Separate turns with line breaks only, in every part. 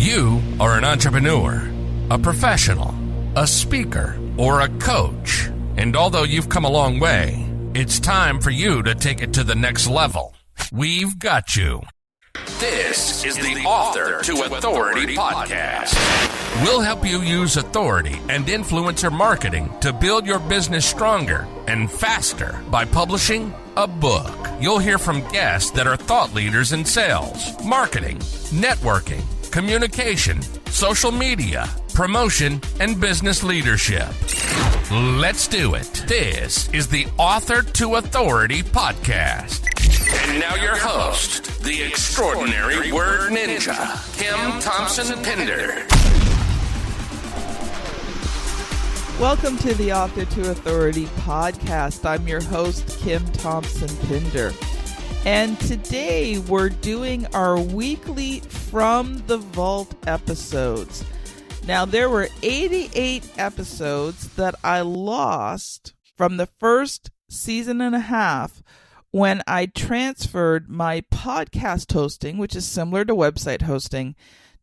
You are an entrepreneur, a professional, a speaker, or a coach. And although you've come a long way, it's time for you to take it to the next level. We've got you. This is the Author to Authority podcast. We'll help you use authority and influencer marketing to build your business stronger and faster by publishing a book. You'll hear from guests that are thought leaders in sales, marketing, networking, communication, social media, promotion, and business leadership. Let's do it. This is the Author to Authority podcast. And now your host, the extraordinary word ninja, Kim Thompson-Pinder.
Welcome to the Author to Authority podcast. I'm your host, Kim Thompson-Pinder. And today we're doing our weekly From the Vault episodes. Now, there were 88 episodes that I lost from the first season and a half when I transferred my podcast hosting, which is similar to website hosting,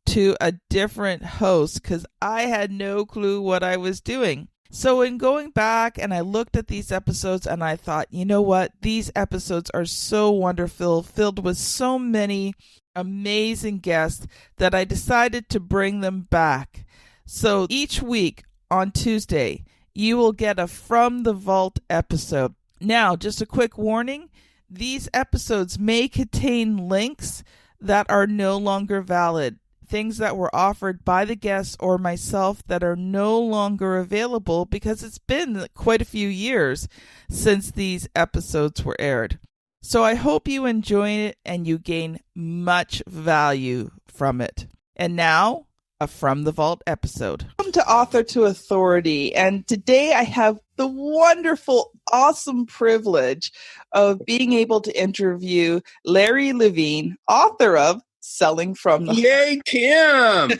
to a different host because I had no clue what I was doing. So in going back and I looked at these episodes and I thought, you know what? These episodes are so wonderful, filled with so many amazing guests that I decided to bring them back. So each week on Tuesday, you will get a From the Vault episode. Now, just a quick warning, these episodes may contain links that are no longer valid. Things that were offered by the guests or myself that are no longer available because it's been quite a few years since these episodes were aired. So I hope you enjoy it and you gain much value from it. And now, a From the Vault episode. Welcome to Author to Authority, and today I have the wonderful, awesome privilege of being able to interview Larry Levine, author of Selling from the
Yay, Kim!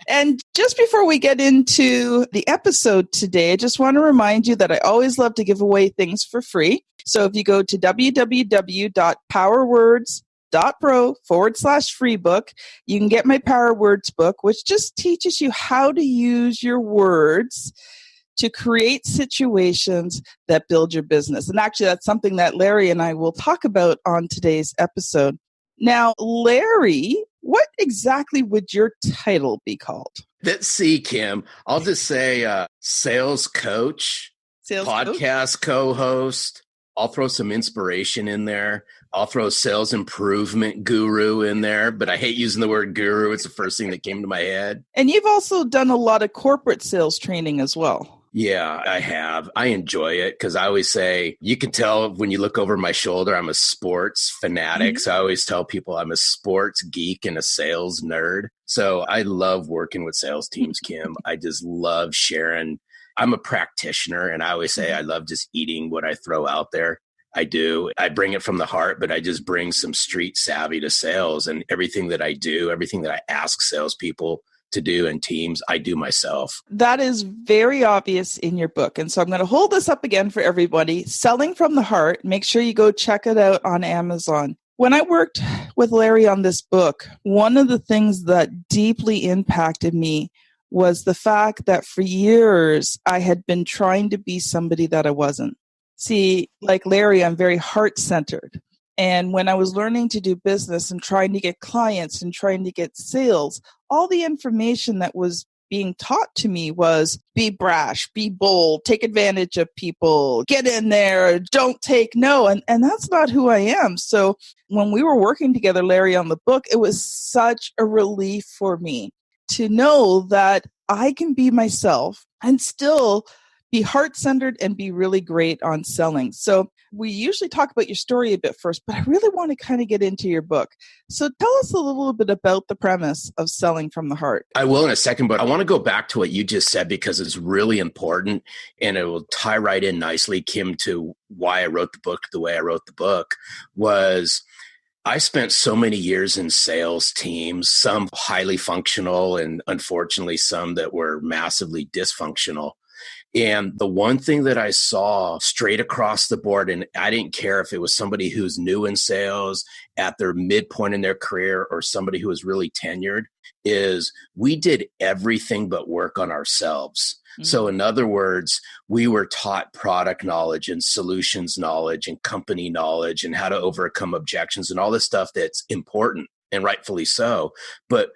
And just before we get into the episode today, I just want to remind you that I always love to give away things for free. So if you go to www.powerwords.pro/free book, you can get my Power Words book, which just teaches you how to use your words to create situations that build your business. And actually, that's something that Larry and I will talk about on today's episode. Now, Larry, what exactly would your title be called?
Let's see, Kim. I'll just say sales coach, podcast co-host. I'll throw some inspiration in there. I'll throw sales improvement guru in there, but I hate using the word guru. It's the first thing that came to my head.
And you've also done a lot of corporate sales training as well.
Yeah, I have. I enjoy it because I always say, you can tell when you look over my shoulder, I'm a sports fanatic. Mm-hmm. So I always tell people I'm a sports geek and a sales nerd. So I love working with sales teams, Kim. I just love sharing. I'm a practitioner, and I always say I love just eating what I throw out there. I do. I bring it from the heart, but I just bring some street savvy to sales, and everything that I do, everything that I ask salespeople to do in teams, I do myself.
That is very obvious in your book. And so I'm going to hold this up again for everybody. Selling from the Heart. Make sure you go check it out on Amazon. When I worked with Larry on this book, one of the things that deeply impacted me was the fact that for years I had been trying to be somebody that I wasn't. See, like Larry, I'm very heart-centered. And when I was learning to do business and trying to get clients and trying to get sales, all the information that was being taught to me was be brash, be bold, take advantage of people, get in there, don't take no. And that's not who I am. So when we were working together, Larry, on the book, it was such a relief for me to know that I can be myself and still be heart-centered and be really great on selling. So we usually talk about your story a bit first, but I really want to kind of get into your book. So tell us a little bit about the premise of Selling from the Heart.
I will in a second, but I want to go back to what you just said because it's really important and it will tie right in nicely, Kim, to why I wrote the book the way I wrote the book. Was I spent so many years in sales teams, some highly functional and unfortunately some that were massively dysfunctional. And the one thing that I saw straight across the board, and I didn't care if it was somebody who's new in sales at their midpoint in their career or somebody who was really tenured, is we did everything but work on ourselves. So in other words, we were taught product knowledge and solutions knowledge and company knowledge and how to overcome objections and all this stuff that's important, and rightfully so. But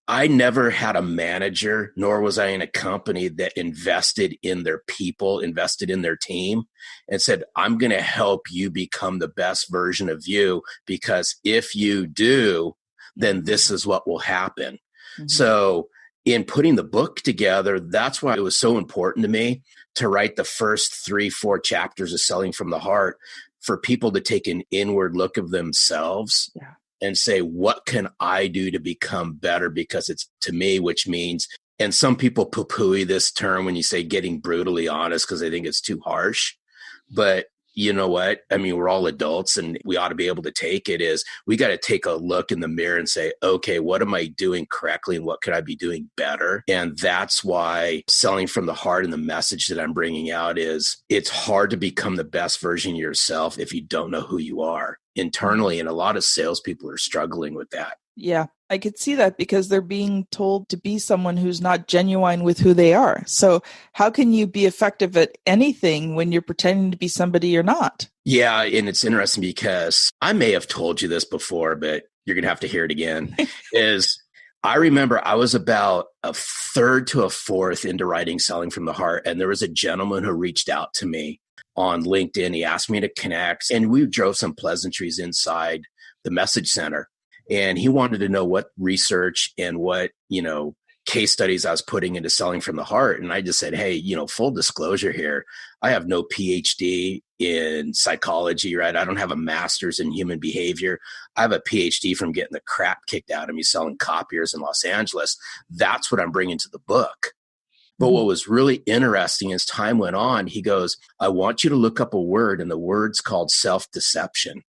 I never had a manager, nor was I in a company that invested in their people, invested in their team, and said, I'm going to help you become the best version of you, because if you do, then this is what will happen. So in putting the book together, that's why it was so important to me to write the first 3-4 chapters of Selling from the Heart, for people to take an inward look of themselves and say, what can I do to become better? Because it's to me, which means, and some people poo-poo this term when you say getting brutally honest, because I think it's too harsh. But you know what? I mean, we're all adults and we ought to be able to take it, is we got to take a look in the mirror and say, okay, what am I doing correctly and what could I be doing better? And that's why Selling from the Heart and the message that I'm bringing out is, it's hard to become the best version of yourself if you don't know who you are internally. And a lot of salespeople are struggling with that.
Yeah, I could see that, because they're being told to be someone who's not genuine with who they are. So how can you be effective at anything when you're pretending to be somebody you're not?
Yeah, and it's interesting because I may have told you this before, but you're going to have to hear it again, is I remember I was about a third to a fourth into writing Selling from the Heart, and there was a gentleman who reached out to me on LinkedIn. He asked me to connect, and we drove some pleasantries inside the message center. And he wanted to know what research and what, case studies I was putting into Selling from the Heart. And I just said, hey, full disclosure here, I have no PhD in psychology, right? I don't have a master's in human behavior. I have a PhD from getting the crap kicked out of me selling copiers in Los Angeles. That's what I'm bringing to the book. But what was really interesting as time went on, he goes, I want you to look up a word, and the word's called self-deception.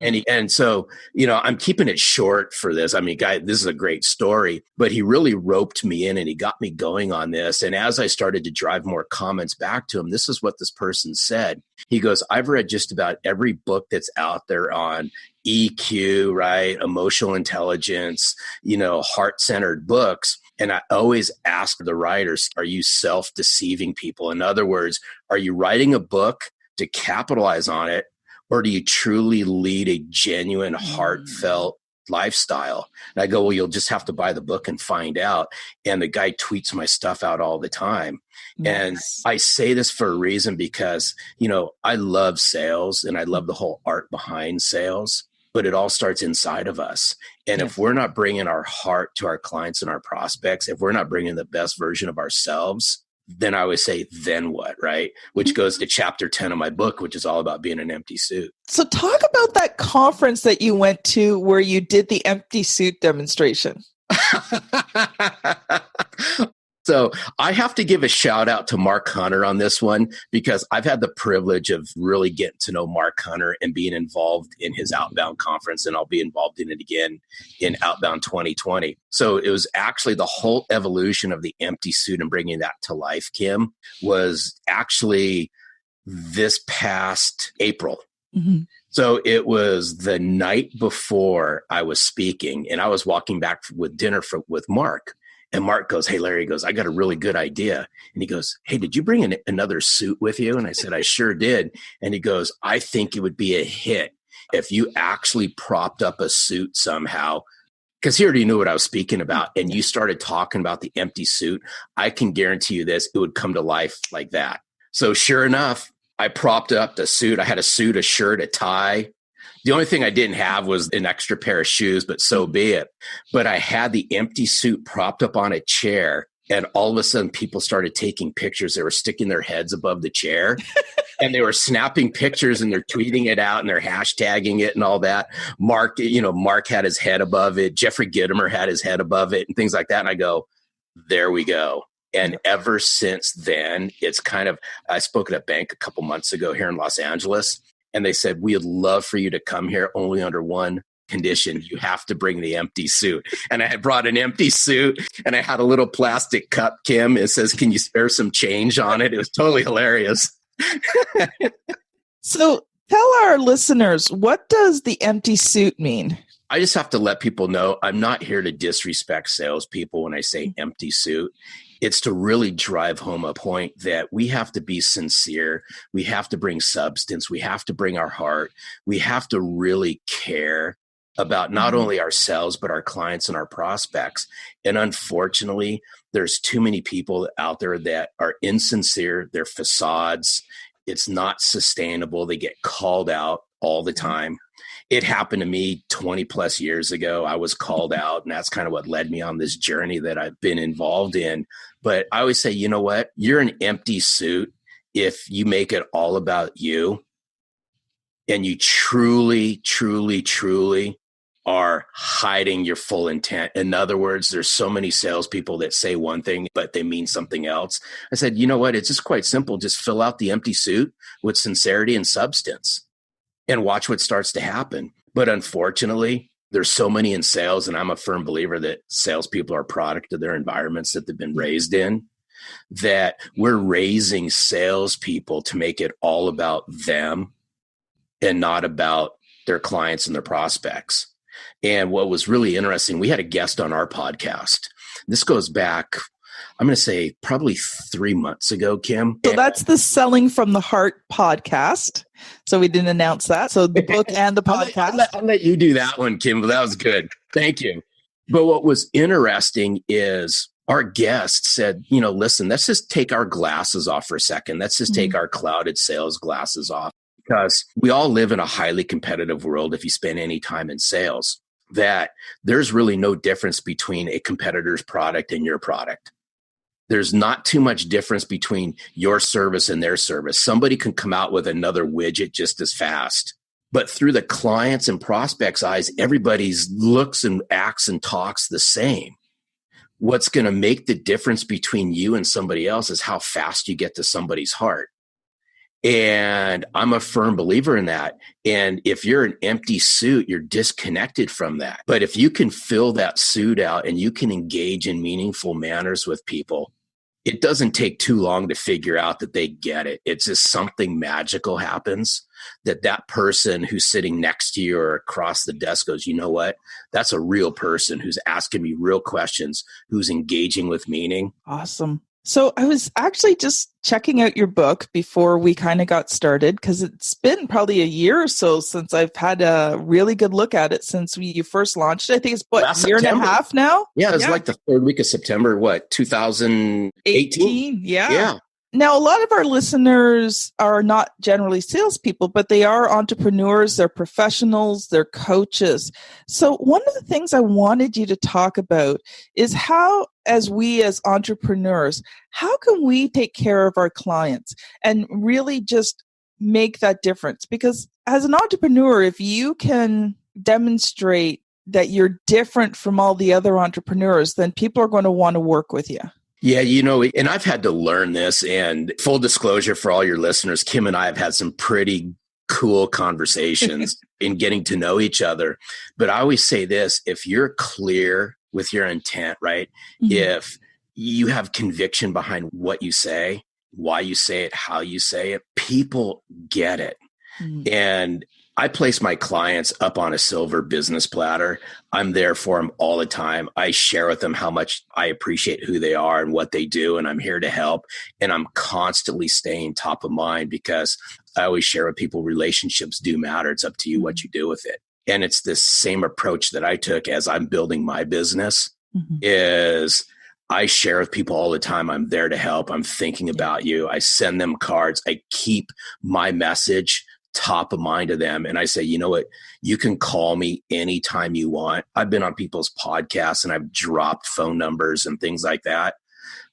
And so, I'm keeping it short for this. I mean, guy, this is a great story, but he really roped me in and he got me going on this. And as I started to drive more comments back to him, this is what this person said. He goes, I've read just about every book that's out there on EQ, right? Emotional intelligence, heart-centered books. And I always ask the writers, are you self-deceiving people? In other words, are you writing a book to capitalize on it? Or do you truly lead a genuine, heartfelt lifestyle? And I go, well, you'll just have to buy the book and find out. And the guy tweets my stuff out all the time. And I say this for a reason, because, I love sales and I love the whole art behind sales, but it all starts inside of us. And if we're not bringing our heart to our clients and our prospects, if we're not bringing the best version of ourselves, then I always say, then what, right? Which goes to chapter 10 of my book, which is all about being an empty suit.
So talk about that conference that you went to where you did the empty suit demonstration.
So I have to give a shout out to Mark Hunter on this one, because I've had the privilege of really getting to know Mark Hunter and being involved in his Outbound conference, and I'll be involved in it again in Outbound 2020. So it was actually the whole evolution of the empty suit and bringing that to life, Kim, was actually this past April. So it was the night before I was speaking, and I was walking back with dinner with Mark. And Mark goes, hey, Larry, goes, I got a really good idea. And he goes, hey, did you bring another suit with you? And I said, I sure did. And he goes, I think it would be a hit if you actually propped up a suit somehow, because he already knew what I was speaking about. And you started talking about the empty suit. I can guarantee you this, it would come to life like that. So sure enough, I propped up the suit. I had a suit, a shirt, a tie. The only thing I didn't have was an extra pair of shoes, but so be it. But I had the empty suit propped up on a chair, and all of a sudden people started taking pictures. They were sticking their heads above the chair and they were snapping pictures, and they're tweeting it out and they're hashtagging it and all that. Mark had his head above it. Jeffrey Gitomer had his head above it and things like that. And I go, there we go. And ever since then, it's I spoke at a bank a couple months ago here in Los Angeles. And they said, we'd love for you to come here only under one condition. You have to bring the empty suit. And I had brought an empty suit and I had a little plastic cup, Kim. It says, can you spare some change on it? It was totally hilarious.
So tell our listeners, what does the empty suit mean?
I just have to let people know I'm not here to disrespect salespeople when I say empty suit. It's to really drive home a point that we have to be sincere. We have to bring substance. We have to bring our heart. We have to really care about not only ourselves, but our clients and our prospects. And unfortunately, there's too many people out there that are insincere. They're facades. It's not sustainable. They get called out all the time. It happened to me 20 plus years ago. I was called out, and that's kind of what led me on this journey that I've been involved in. But I always say, you know what? You're an empty suit if you make it all about you and you truly, truly, truly are hiding your full intent. In other words, there's so many salespeople that say one thing, but they mean something else. I said, you know what? It's just quite simple. Just fill out the empty suit with sincerity and substance and watch what starts to happen. But unfortunately, there's so many in sales, and I'm a firm believer that salespeople are a product of their environments that they've been raised in, that we're raising salespeople to make it all about them and not about their clients and their prospects. And what was really interesting, we had a guest on our podcast. This goes back, I'm going to say probably 3 months ago, Kim.
So that's the Selling from the Heart podcast. So we didn't announce that. So the book and the podcast.
I'll let you do that one, Kim, but that was good. Thank you. But what was interesting is our guest said, you know, listen, let's just take our glasses off for a second. Let's just take our clouded sales glasses off, because we all live in a highly competitive world. If you spend any time in sales, that there's really no difference between a competitor's product and your product. There's not too much difference between your service and their service. Somebody can come out with another widget just as fast. But through the clients and prospects' eyes, everybody's looks and acts and talks the same. What's going to make the difference between you and somebody else is how fast you get to somebody's heart. And I'm a firm believer in that. And if you're an empty suit, you're disconnected from that. But if you can fill that suit out and you can engage in meaningful manners with people, it doesn't take too long to figure out that they get it. It's just something magical happens that person who's sitting next to you or across the desk goes, you know what? That's a real person who's asking me real questions, who's engaging with meaning.
Awesome. So I was actually just checking out your book before we kind of got started, because it's been probably a year or so since I've had a really good look at it since you first launched it. I think it's a year and a half now.
Yeah, it was like the third week of September, 2018?
Yeah. Now, a lot of our listeners are not generally salespeople, but they are entrepreneurs, they're professionals, they're coaches. So one of the things I wanted you to talk about is how, as entrepreneurs, how can we take care of our clients and really just make that difference? Because as an entrepreneur, if you can demonstrate that you're different from all the other entrepreneurs, then people are going to want to work with you.
Yeah, you know, and I've had to learn this, and full disclosure for all your listeners, Kim and I have had some pretty cool conversations in getting to know each other. But I always say this, if you're clear with your intent, right? If you have conviction behind what you say, why you say it, how you say it, people get it. And I place my clients up on a silver business platter. I'm there for them all the time. I share with them how much I appreciate who they are and what they do, and I'm here to help. And I'm constantly staying top of mind, because I always share with people, relationships do matter. It's up to you what you do with it. And it's this same approach that I took as I'm building my business, is I share with people all the time. I'm there to help. I'm thinking about you. I send them cards. I keep my message top of mind to them. And I say, you know what, you can call me anytime you want. I've been on people's podcasts and I've dropped phone numbers and things like that.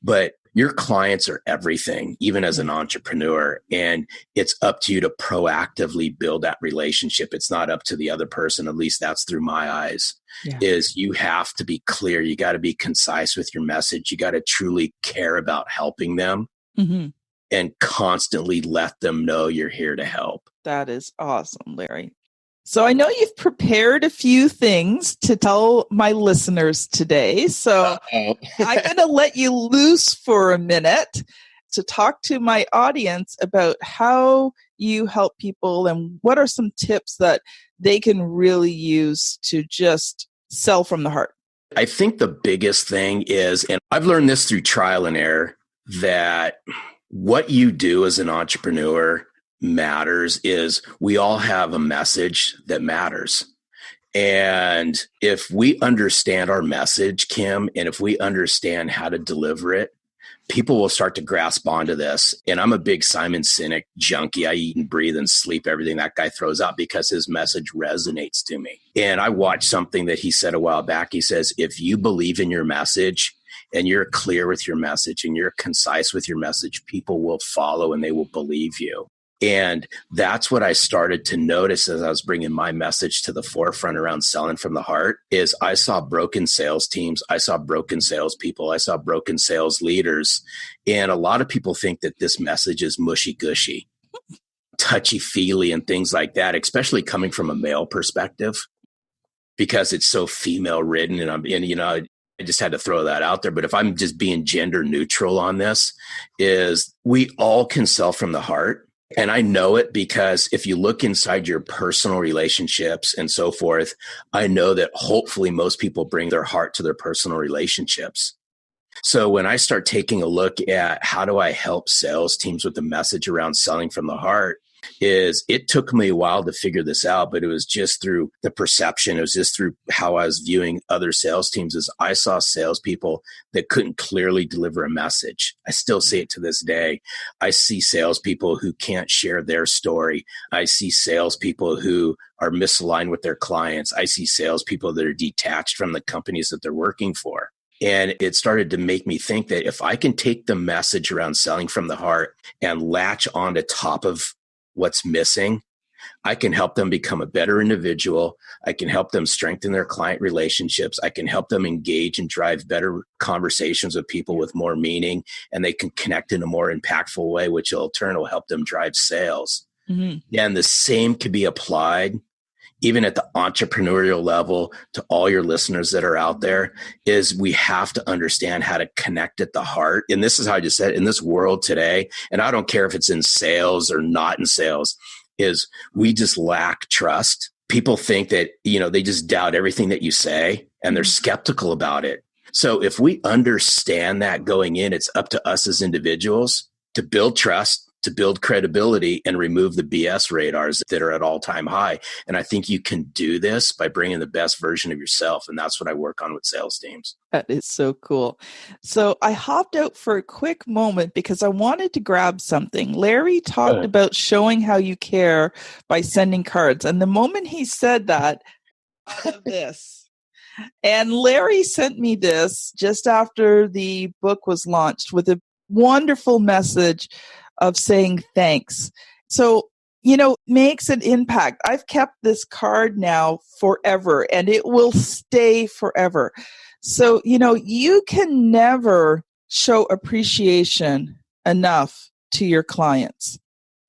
But your clients are everything, even as an entrepreneur. And it's up to you to proactively build that relationship. It's not up to the other person. At least that's through my eyes, is you have to be clear. You got to be concise with your message. You got to truly care about helping them. And constantly let them know you're here to help.
That is awesome, Larry. So I know you've prepared a few things to tell my listeners today. So I'm going to let you loose for a minute to talk to my audience about how you help people and what are some tips that they can really use to just sell from the heart.
I think the biggest thing is, and I've learned this through trial and error, that what you do as an entrepreneur matters. Is we all have a message that matters. And if we understand our message, Kim, and if we understand how to deliver it, people will start to grasp onto this. And I'm a big Simon Sinek junkie. I eat and breathe and sleep everything that guy throws out because his message resonates to me. And I watched something that he said a while back. He says, if you believe in your message and you're clear with your message and you're concise with your message, people will follow and they will believe you. And that's what I started to notice as I was bringing my message to the forefront around selling from the heart. Is I saw broken sales teams. I saw broken salespeople. I saw broken sales leaders. And a lot of people think that this message is mushy gushy, touchy feely and things like that, especially coming from a male perspective, because it's so female ridden. I just had to throw that out there. But if I'm just being gender neutral on this, is we all can sell from the heart. And I know it because if you look inside your personal relationships and so forth, I know that hopefully most people bring their heart to their personal relationships. So when I start taking a look at how do I help sales teams with the message around selling from the heart, is it took me a while to figure this out, but it was just through the perception. It was just through how I was viewing other sales teams. Is I saw salespeople that couldn't clearly deliver a message. I still see it to this day. I see salespeople who can't share their story. I see salespeople who are misaligned with their clients. I see salespeople that are detached from the companies that they're working for. And it started to make me think that if I can take the message around selling from the heart and latch on to top of what's missing, I can help them become a better individual. I can help them strengthen their client relationships. I can help them engage and drive better conversations with people with more meaning, and they can connect in a more impactful way, which in turn will help them drive sales. Mm-hmm. And the same can be applied even at the entrepreneurial level to all your listeners that are out there. Is we have to understand how to connect at the heart. And this is how I just said, in this world today, and I don't care if it's in sales or not in sales, is we just lack trust. People think that, they just doubt everything that you say and they're skeptical about it. So if we understand that going in, it's up to us as individuals to build trust, to build credibility, and remove the BS radars that are at all-time high. And I think you can do this by bringing the best version of yourself. And that's what I work on with sales teams.
That is so cool. So I hopped out for a quick moment because I wanted to grab something. Larry talked about showing how you care by sending cards. And the moment he said that, out of this. And Larry sent me this just after the book was launched with a wonderful message of saying thanks. So, makes an impact. I've kept this card now forever and it will stay forever. So, you can never show appreciation enough to your clients.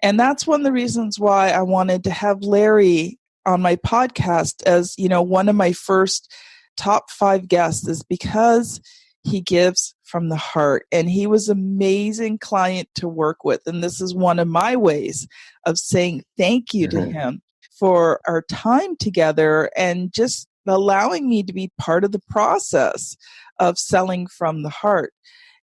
And that's one of the reasons why I wanted to have Larry on my podcast as, one of my first top 5 guests, is because he gives from the heart. And he was an amazing client to work with. And this is one of my ways of saying thank you to him for our time together and just allowing me to be part of the process of selling from the heart.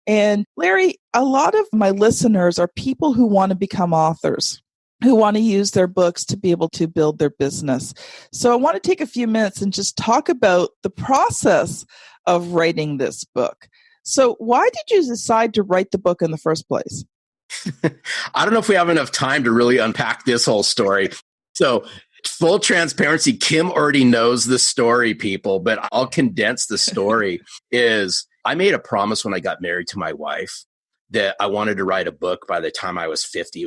And Larry, a lot of my listeners are people who want to become authors, who want to use their books to be able to build their business. So I want to take a few minutes and just talk about the process of writing this book. So why did you decide to write the book in the first place?
I don't know if we have enough time to really unpack this whole story. So full transparency, Kim already knows the story, people, but I'll condense the story. Is I made a promise when I got married to my wife that I wanted to write a book by the time I was 50. It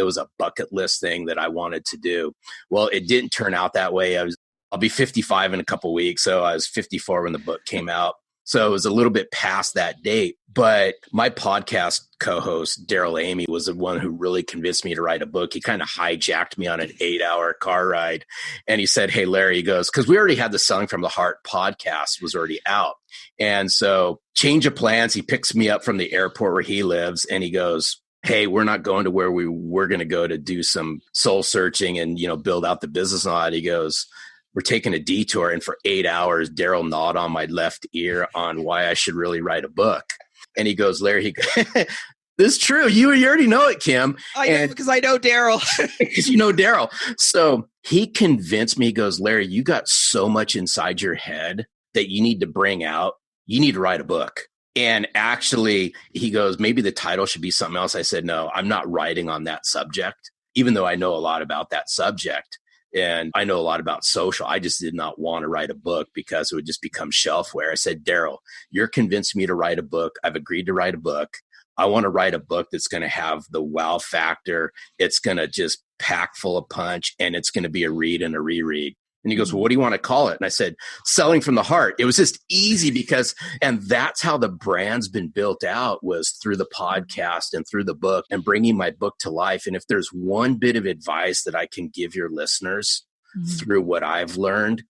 was a bucket list thing that I wanted to do. Well, it didn't turn out that way. I'll be 55 in a couple of weeks. So I was 54 when the book came out. So it was a little bit past that date. But my podcast co-host, Daryl Amy, was the one who really convinced me to write a book. He kind of hijacked me on an 8-hour car ride. And he said, hey, Larry, he goes, because we already had the Selling from the Heart podcast was already out. And so change of plans, he picks me up from the airport where he lives and he goes, hey, we're not going to where we were going to go to do some soul searching and, build out the business and all that. He goes, we're taking a detour. And for 8 hours, Daryl gnawed on my left ear on why I should really write a book. And he goes, Larry, this is true. You already know it, Kim.
I know because I know Daryl.
Because you know Daryl. So he convinced me, he goes, Larry, you got so much inside your head that you need to bring out. You need to write a book. And actually, he goes, maybe the title should be something else. I said, no, I'm not writing on that subject, even though I know a lot about that subject. And I know a lot about social. I just did not want to write a book because it would just become shelfware. I said, Daryl, you're convinced me to write a book. I've agreed to write a book. I want to write a book that's going to have the wow factor. It's going to just pack full of punch, and it's going to be a read and a reread. And he goes, well, what do you want to call it? And I said, Selling from the Heart. It was just easy and that's how the brand's been built out, was through the podcast and through the book and bringing my book to life. And if there's one bit of advice that I can give your listeners through what I've learned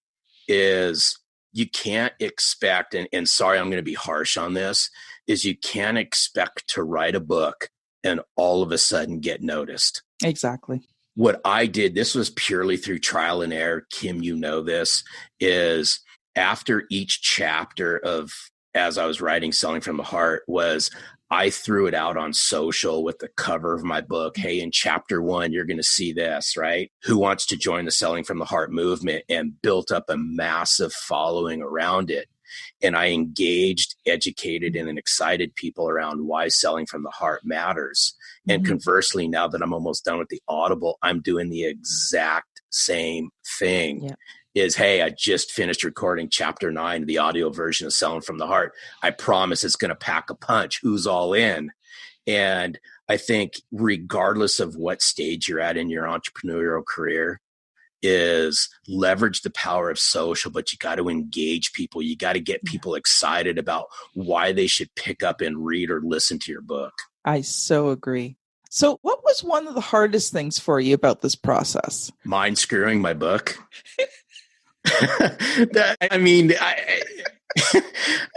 is you can't expect, and sorry, I'm going to be harsh on this, is you can't expect to write a book and all of a sudden get noticed.
Exactly.
What I did, this was purely through trial and error. Kim, you know this, is after each chapter of, as I was writing Selling from the Heart, was I threw it out on social with the cover of my book. Hey, in chapter 1, you're going to see this, right? Who wants to join the Selling from the Heart movement? And built up a massive following around it. And I engaged, educated, and excited people around why Selling from the Heart matters. And conversely, now that I'm almost done with the Audible, I'm doing the exact same thing. Yeah. Is, hey, I just finished recording chapter 9, the audio version of Selling from the Heart. I promise it's going to pack a punch. Who's all in? And I think regardless of what stage you're at in your entrepreneurial career, is leverage the power of social, but you got to engage people. You got to get people excited about why they should pick up and read or listen to your book.
I so agree. So what was one of the hardest things for you about this process?
Mind screwing my book.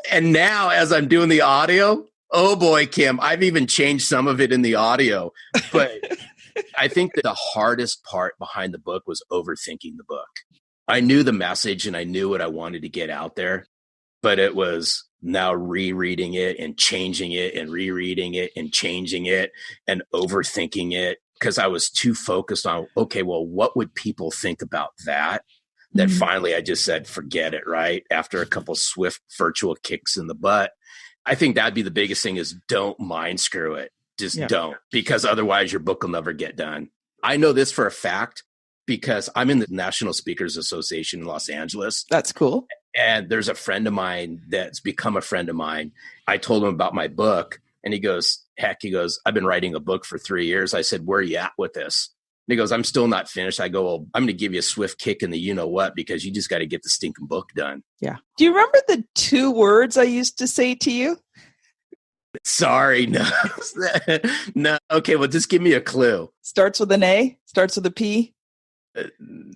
And now as I'm doing the audio, oh boy, Kim, I've even changed some of it in the audio. But I think that the hardest part behind the book was overthinking the book. I knew the message and I knew what I wanted to get out there, but it was now rereading it and changing it and rereading it and changing it and overthinking it, because I was too focused on, okay, well, what would people think about that? That finally I just said, forget it, right? After a couple swift virtual kicks in the butt. I think that'd be the biggest thing, is don't mind screw it. Just don't, because otherwise your book will never get done. I know this for a fact because I'm in the National Speakers Association in Los Angeles.
That's cool.
And there's a friend of mine that's become a friend of mine. I told him about my book and he goes, I've been writing a book for 3 years. I said, where are you at with this? And he goes, I'm still not finished. I go, well, I'm going to give you a swift kick in the you-know-what, because you just got to get the stinking book done.
Yeah. Do you remember the 2 words I used to say to you?
Sorry, no. No. Okay, well, just give me a clue.
Starts with an A, starts with a P.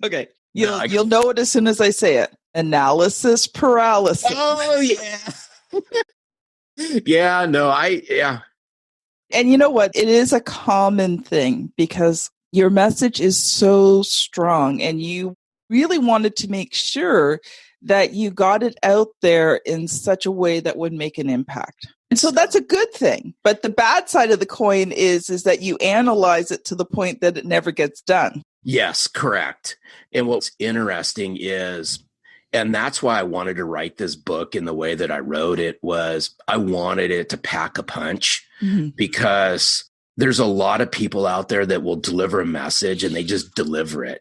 Okay. You'll know it as soon as I say it. Analysis paralysis.
Oh, yeah. Yeah.
And you know what? It is a common thing because your message is so strong and you really wanted to make sure that you got it out there in such a way that would make an impact. And so that's a good thing. But the bad side of the coin is that you analyze it to the point that it never gets done.
Yes, correct. And what's interesting is, and that's why I wanted to write this book in the way that I wrote it, was I wanted it to pack a punch, because there's a lot of people out there that will deliver a message and they just deliver it.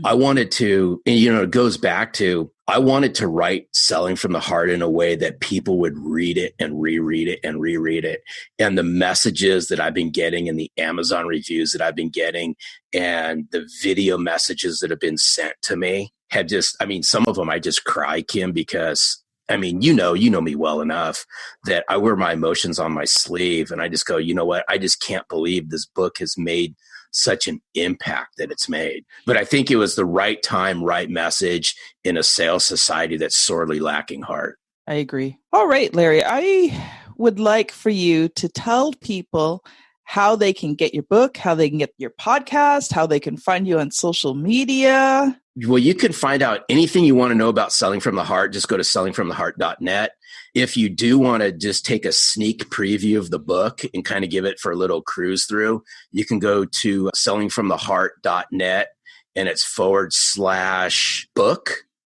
I wanted to, and it goes back to, I wanted to write Selling from the Heart in a way that people would read it and reread it and reread it. And the messages that I've been getting and the Amazon reviews that I've been getting and the video messages that have been sent to me have just, some of them I just cry, Kim, because I mean, you know me well enough that I wear my emotions on my sleeve, and I just go, you know what? I just can't believe this book has made such an impact that it's made. But I think it was the right time, right message in a sales society that's sorely lacking heart.
I agree. All right, Larry, I would like for you to tell people how they can get your book, how they can get your podcast, how they can find you on social media.
Well, you can find out anything you want to know about Selling from the Heart. Just go to sellingfromtheheart.net. If you do want to just take a sneak preview of the book and kind of give it for a little cruise through, you can go to sellingfromtheheart.net and it's /book.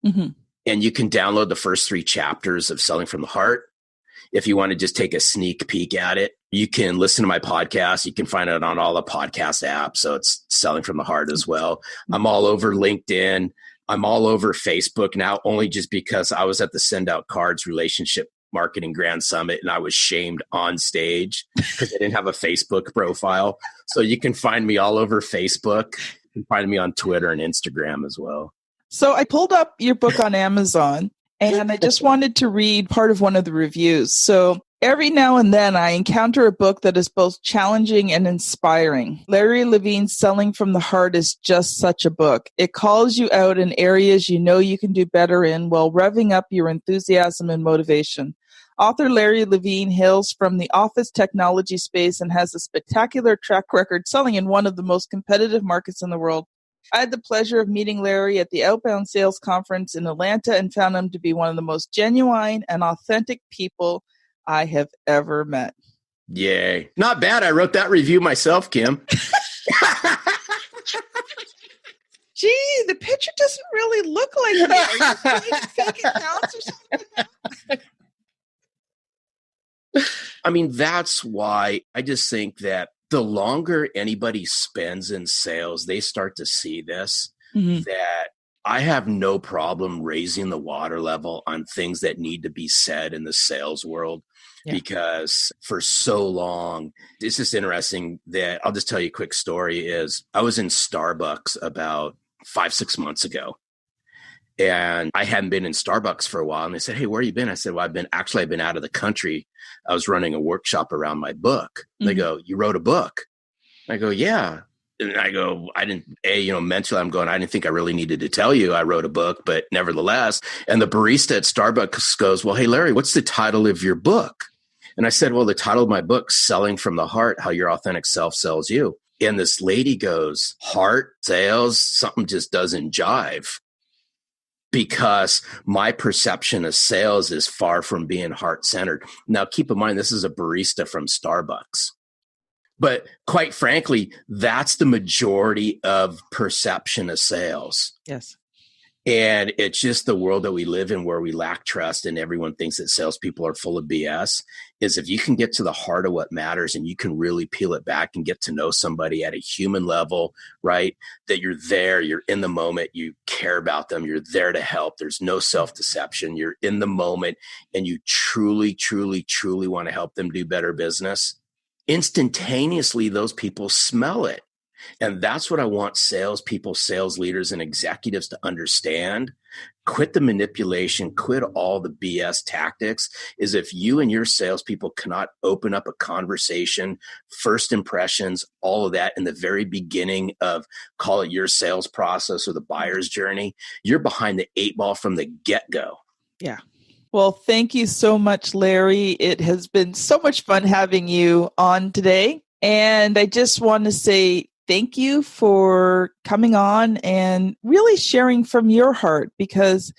Mm-hmm. And you can download the first 3 chapters of Selling from the Heart. If you want to just take a sneak peek at it, you can listen to my podcast. You can find it on all the podcast apps. So it's Selling from the Heart as well. I'm all over LinkedIn. I'm all over Facebook now, only just because I was at the Send Out Cards Relationship Marketing Grand Summit and I was shamed on stage because I didn't have a Facebook profile. So you can find me all over Facebook. You can find me on Twitter and Instagram as well.
So I pulled up your book on Amazon and I just wanted to read part of one of the reviews. So every now and then I encounter a book that is both challenging and inspiring. Larry Levine's Selling from the Heart is just such a book. It calls you out in areas you know you can do better in while revving up your enthusiasm and motivation. Author Larry Levine hails from the office technology space and has a spectacular track record selling in one of the most competitive markets in the world. I had the pleasure of meeting Larry at the Outbound Sales Conference in Atlanta and found him to be one of the most genuine and authentic people I have ever met.
Yay. Not bad. I wrote that review myself, Kim.
Gee, the picture doesn't really look like me. Are you creating fake accounts or something like that?
I mean, that's why I just think that the longer anybody spends in sales, they start to see this, that I have no problem raising the water level on things that need to be said in the sales world. Yeah. Because for so long, it's just interesting that I'll just tell you a quick story is I was in Starbucks about 5-6 months ago. And I hadn't been in Starbucks for a while. And they said, hey, where have you been? I said, well, I've been out of the country. I was running a workshop around my book. They go, you wrote a book? I go, yeah. And I go, I didn't, mentally I'm going, I didn't think I really needed to tell you I wrote a book, but nevertheless. And the barista at Starbucks goes, well, hey, Larry, what's the title of your book? And I said, well, the title of my book, Selling from the Heart, How Your Authentic Self Sells You. And this lady goes, heart, sales, something just doesn't jive. Because my perception of sales is far from being heart-centered. Now, keep in mind, this is a barista from Starbucks. But quite frankly, that's the majority of perception of sales.
Yes.
And it's just the world that we live in where we lack trust and everyone thinks that salespeople are full of BS, is if you can get to the heart of what matters and you can really peel it back and get to know somebody at a human level, right? That you're there, you're in the moment, you care about them, you're there to help. There's no self-deception. You're in the moment and you truly, truly, truly want to help them do better business. Instantaneously, those people smell it. And that's what I want salespeople, sales leaders, and executives to understand. Quit the manipulation, quit all the BS tactics. Is if you and your salespeople cannot open up a conversation, first impressions, all of that in the very beginning of, call it your sales process or the buyer's journey, you're behind the 8 ball from the get-go.
Yeah. Well, thank you so much, Larry. It has been so much fun having you on today. And I just want to say thank you for coming on and really sharing from your heart, because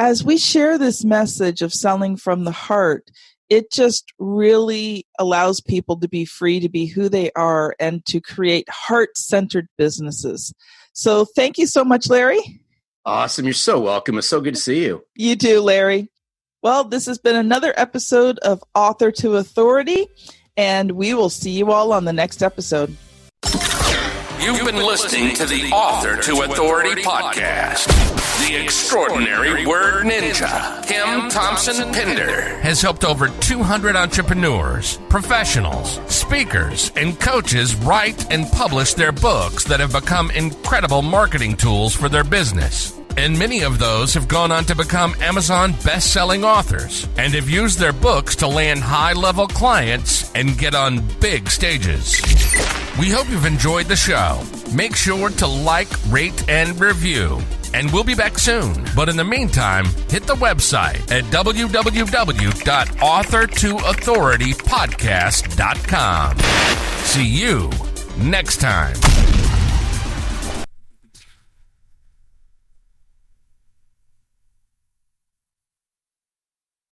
as we share this message of selling from the heart, it just really allows people to be free to be who they are and to create heart-centered businesses. So thank you so much, Larry.
Awesome. You're so welcome. It's so good to see you.
You too, Larry. Well, this has been another episode of Author to Authority, and we will see you all on the next episode.
You've been listening to the Author to Authority podcast. The extraordinary word ninja, Kim Thompson Pinder, has helped over 200 entrepreneurs, professionals, speakers, and coaches write and publish their books that have become incredible marketing tools for their business. And many of those have gone on to become Amazon best-selling authors and have used their books to land high-level clients and get on big stages. We hope you've enjoyed the show. Make sure to like, rate, and review. And we'll be back soon. But in the meantime, hit the website at www.author2authoritypodcast.com. See you next time.